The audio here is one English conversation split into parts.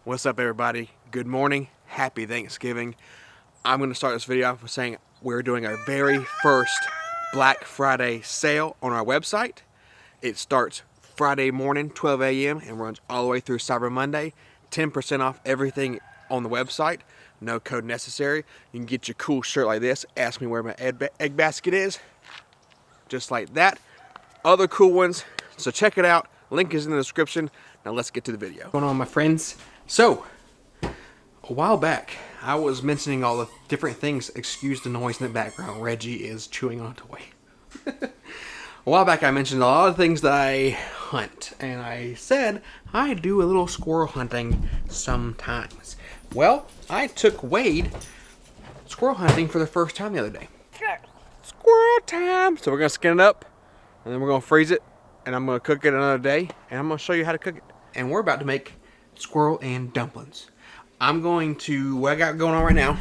What's up, everybody? Good morning. Happy Thanksgiving. I'm going to start this video off with saying we're doing our very first Black Friday sale on our website. It starts Friday morning, 12 a.m. and runs all the way through Cyber Monday. 10% off everything on the website. No code necessary. You can get your cool shirt like this. Ask me where my egg basket is. Just like that. Other cool ones. So check it out. Link is in the description. Now let's get to the video. What's going on, my friends? So, a while back, I was mentioning all the different things. Excuse the noise in the background. Reggie is chewing on a toy. A while back, I mentioned a lot of things that I hunt. And I said I do a little squirrel hunting sometimes. Well, I took Wade squirrel hunting for the first time the other day. Squirrel time! So we're going to skin it up. And then we're going to freeze it. And I'm going to cook it another day. And I'm going to show you how to cook it. And we're about to make squirrel and dumplings. I'm going to, what I got going on right now,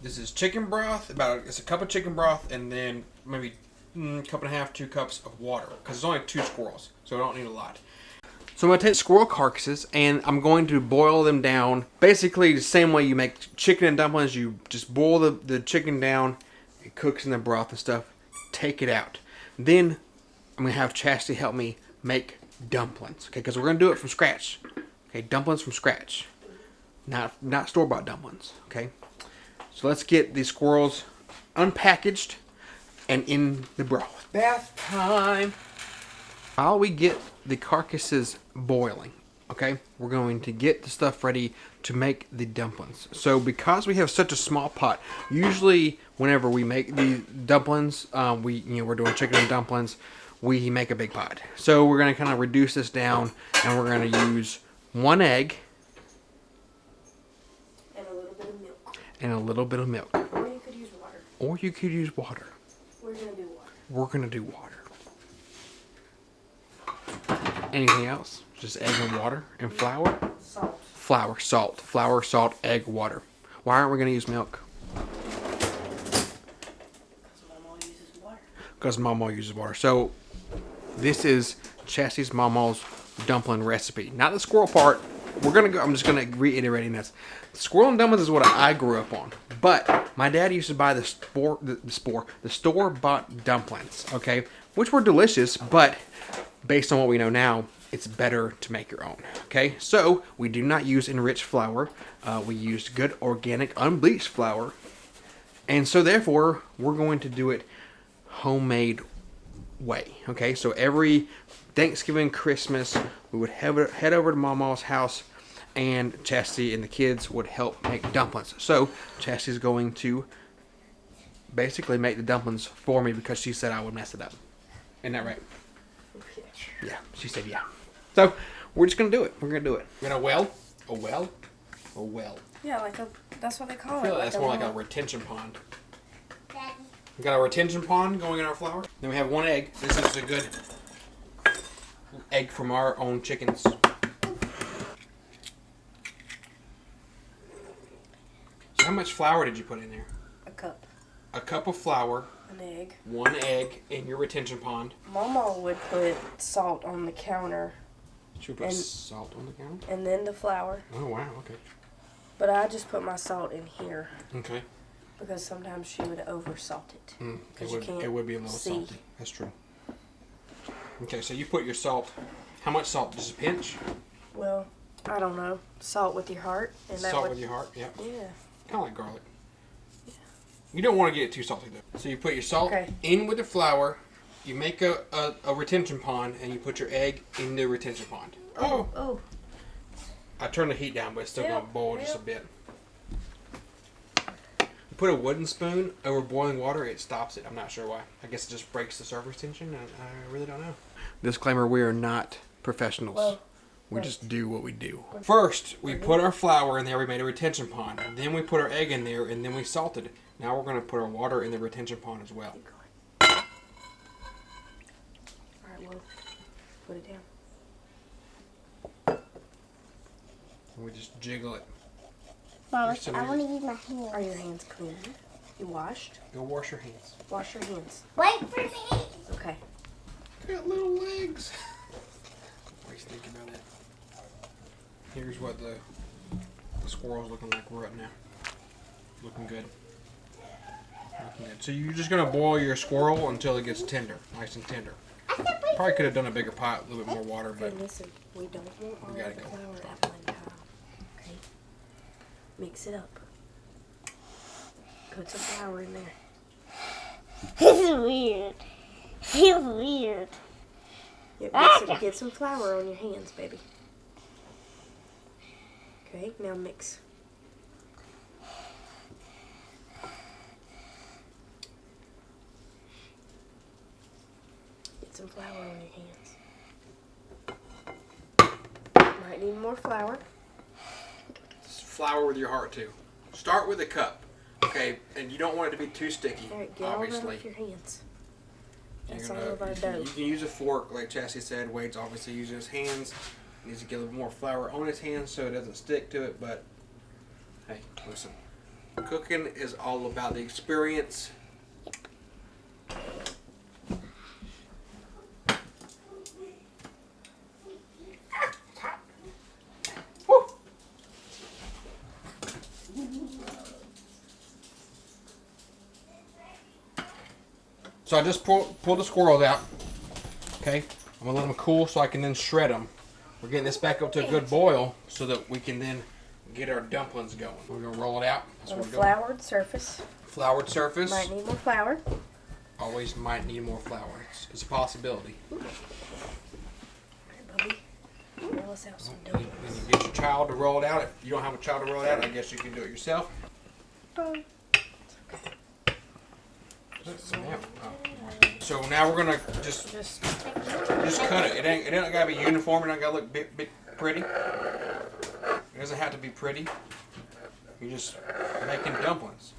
this is chicken broth, it's a cup of chicken broth, and then maybe a cup and a half, 2 cups of water, because there's only 2 squirrels, so I don't need a lot. So I'm going to take squirrel carcasses, and I'm going to boil them down, basically the same way you make chicken and dumplings. You just boil the chicken down, it cooks in the broth and stuff, take it out. Then I'm going to have Chastity help me make dumplings, okay, because we're going to do it from scratch. Okay, dumplings from scratch, not store-bought dumplings. Okay, so let's get these squirrels unpackaged and in the broth. Bath time. While we get the carcasses boiling, okay, we're going to get the stuff ready to make the dumplings. So because we have such a small pot, usually whenever we make the dumplings, we're doing chicken and dumplings, we make a big pot. So we're going to kind of reduce this down, and we're going to use 1 egg and a little bit of milk. And a little bit of milk. Or you could use water. Or you could use water. We're going to do water. We're going to do water. Anything else? Just egg and water and flour? Salt. Flour, salt. Flour, salt, egg, water. Why aren't we going to use milk? Because Mama uses water. So this is Chastity's Mama's dumpling recipe. Not the squirrel part. I'm just gonna reiterating this. The squirrel and dumplings is what I grew up on. But my dad used to buy the store-bought dumplings, okay? Which were delicious, but based on what we know now, it's better to make your own. Okay? So we do not use enriched flour. We used good organic unbleached flour. And so therefore, we're going to do it homemade way. Okay, so every Thanksgiving, Christmas, we would head over to Mama's house, and Chastity and the kids would help make dumplings. So Chastity's going to basically make the dumplings for me because she said I would mess it up. Isn't that right? Yeah, she said yeah. So we're just gonna do it. We're gonna do it. We're gonna a well. Yeah, that's what they call I feel it. like that's more like a retention pond. We got our retention pond going in our flour. Then we have 1 egg. This is a good egg from our own chickens. So how much flour did you put in there? A cup. A cup of flour. An egg. 1 egg in your retention pond. Mama would put salt on the counter. She would put salt on the counter? And then the flour. Oh, wow, okay. But I just put my salt in here. Okay. Because sometimes she would over-salt it. It would be a little salty. That's true. Okay, so you put your salt. How much salt? Just a pinch? Well, I don't know. Salt with your heart. And Salt with your heart, yeah. Yeah. Kind of like garlic. Yeah. You don't want to get it too salty, though. So you put your salt in with the flour. You make a retention pond, and you put your egg in the retention pond. Oh. I turned the heat down, but it's still going to boil just a bit. Put a wooden spoon over boiling water, it stops it. I'm not sure why. I guess it just breaks the surface tension. I really don't know. Disclaimer, we are not professionals. Well, we just do what we do. First, we put our flour in there. We made a retention pond. Then we put our egg in there, and then we salted it. Now we're going to put our water in the retention pond as well. Alright, well, put it down. And we just jiggle it. Mom, I want to use my hands. Are your hands clean? You washed? Go wash your hands. Wash your hands. Wait for me. Okay. Got little legs. Here's what the squirrel's looking like right now. Looking good. Looking good. So you're just gonna boil your squirrel until it gets tender, nice and tender. Probably could have done a bigger pot, a little bit more water, but Okay, listen, we don't want all we gotta the go. flour at one time. Okay? Mix it up. Put some flour in there. It's weird. It's weird. Yeah, get some flour on your hands, baby. Okay, now mix. Get some flour on your hands. Might need more flour. Flour with your heart too. Start with a cup, okay? And you don't want it to be too sticky, All right, get all that obviously. off your hands. You're That's gonna- all of our you dough. can use a fork, like Chassie said. Wade's obviously using his hands. He needs to get a little more flour on his hands so it doesn't stick to it. But hey, listen, cooking is all about the experience. Woo! So I just pulled the squirrels out. Okay, I'm gonna let them cool so I can then shred them. We're getting this back up to a good boil so that we can then get our dumplings going. We're gonna roll it out. That's On a what we're doing. floured surface. Floured surface. Might need more flour. Always might need more flour. It's a possibility. All right, Bubby. Roll us out some When dough. you get your child to roll it out, if you don't have a child to roll it out, I guess you can do it yourself. So now we're gonna just cut it. It ain't gotta be uniform. It ain't gotta look big pretty. It doesn't have to be pretty. You're just making dumplings.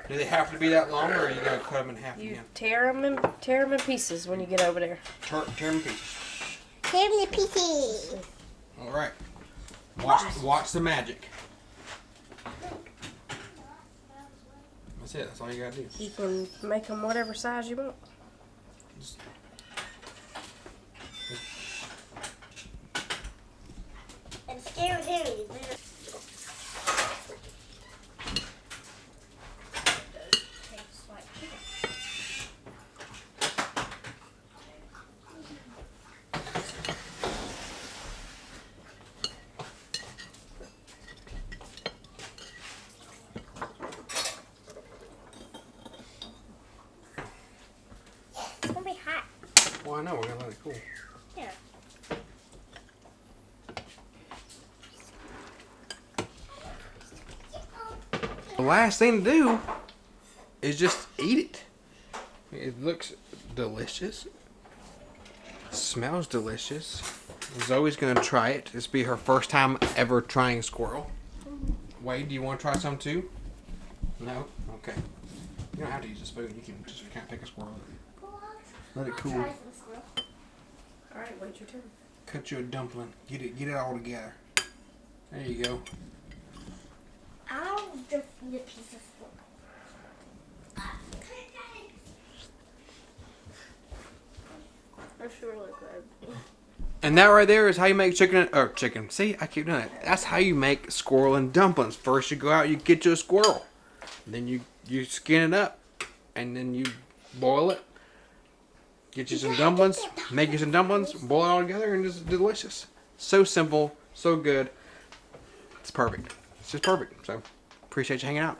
Do they have to be that long, or are you gonna cut them in half You again? tear them in pieces when you get over there. Tear them in pieces. Tear me to pieces. All right. Watch the magic. That's it. That's all you gotta do. You can make them whatever size you want. I'm scared of him. It's gonna be hot. Well, I know. We're gonna let it cool. Yeah. The last thing to do is just eat it. It looks delicious. Smells delicious. Zoe's gonna try it. This will be her first time ever trying squirrel. Wade, do you want to try some too? No? Okay. You don't have to use a spoon. You can just kind of pick a squirrel. Let it cool. All right, wait your turn. Cut you a dumpling. Get it all together. There you go. I'll just eat a piece of squirrel. That's really good. And that right there is how you make chicken. See, I keep doing it. That's how you make squirrel and dumplings. First you go out, you get you a squirrel. Then you skin it up. And then you boil it. Get you some dumplings. Make you some dumplings. Boil it all together and it's delicious. So simple. So good. It's perfect. It's just perfect. So, appreciate you hanging out.